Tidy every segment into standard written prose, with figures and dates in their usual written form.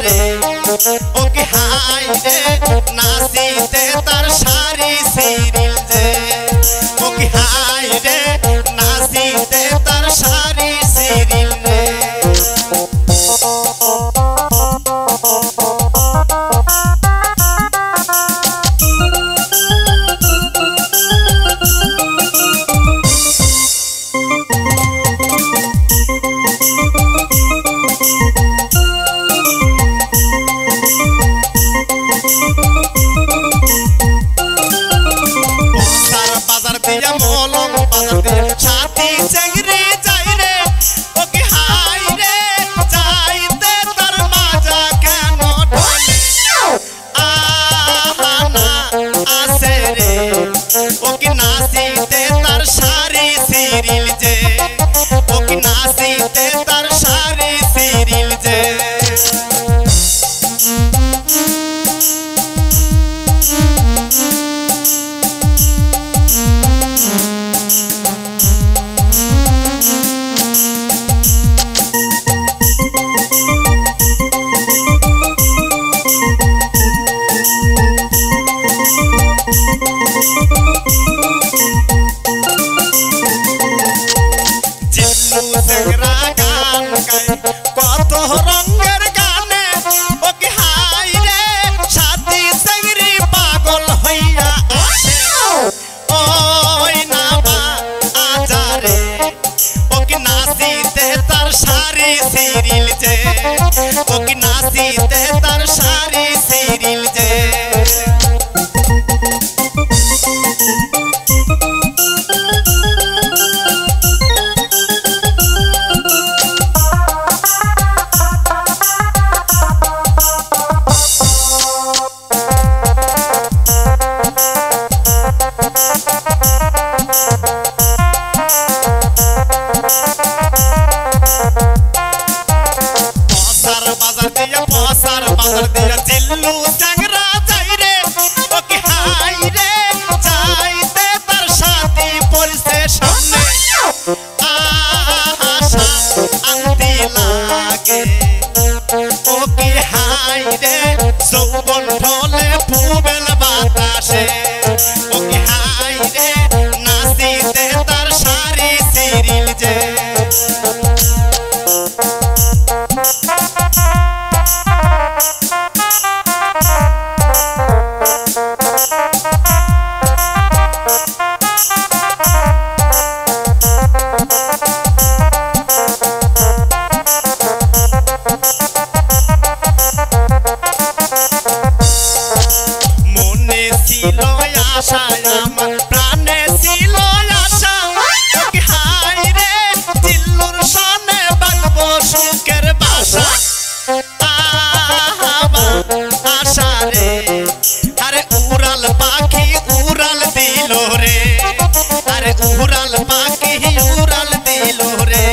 रे ओ कि हाय रे नाचीते तार सारी सिरिल जे ओ कि हाय रे नाचीते तार सारी सिरिल रे छाती चंगरी जाई रे ओ कि हाय रे जाईते तार माजा केनो ढोले आहाना आसे रे ओ कि नाचीते तार सारी सिरिल जे ओ कि नाचीते तार सारी सिरिल जे संगरा गान गाय कत रंगेर गाने ओ कि हाय रे साथी संगरी पागल हइया आसे ओई नामा आजा रे ओ कि नाचीते तार सारी सिरिल जे ओ कि नाचीते तार सारी सिरिल जे बाजार दिया जिल्लू संगरा जाई रे ओ कि हाय रे जाईते तार साथी पड़ছে सामने आशा आंती लागे ओ कि हाय रे যৌবন ঢলে ফুবেল বাতাসে ओ कि हाय रे নাচীতে তার সারি সিরিল যে মনে ছিল আশা আমার প্রাণে ছিল আশা ও কি হায় রে দিল্লুর সনে বাঁধবো সুখের বাসা আশা রে আরে উড়াল পাখি উড়াল দিল রে আরে উড়াল পাখি উড়াল দিল রে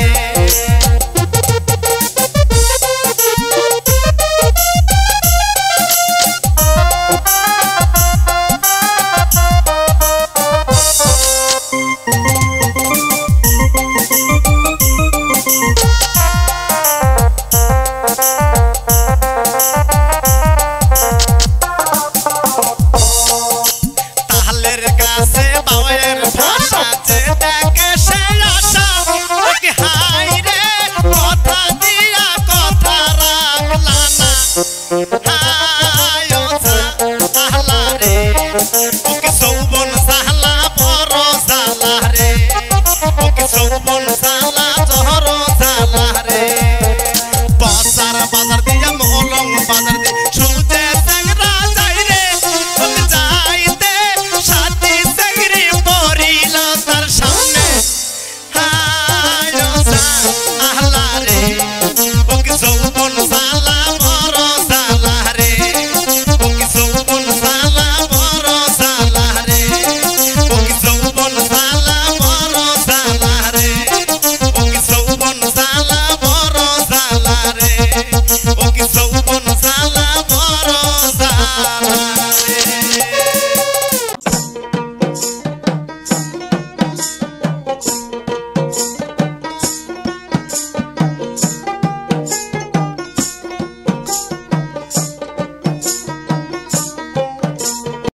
তাহলের কাছে বাওয়ের ভাষা যে দেখে সে আশা ও কি হায় রে কথা দিয়া কথা রাখলা না হায় সাহলা রে ও কি যৌবন সাহলা বড় জালা রে ও কি যৌবন সাহলা জহর জালা রে বাজার বাজার দিয়া মলং বাজার দিয়ে সুজে সংগরা যাই রে ও কি যাইতে সাথী সংগরি পড়িল তার সামনে হায় আহলা রে ও কি যৌবন সালা বড় জালা রে ও কি যৌবন সালা বড় জালা রে ও কি যৌবন সালা বড় জালা রে ও কি যৌবন সালা বড় জালা রে ও কি যৌবন সালা বড় জালা রে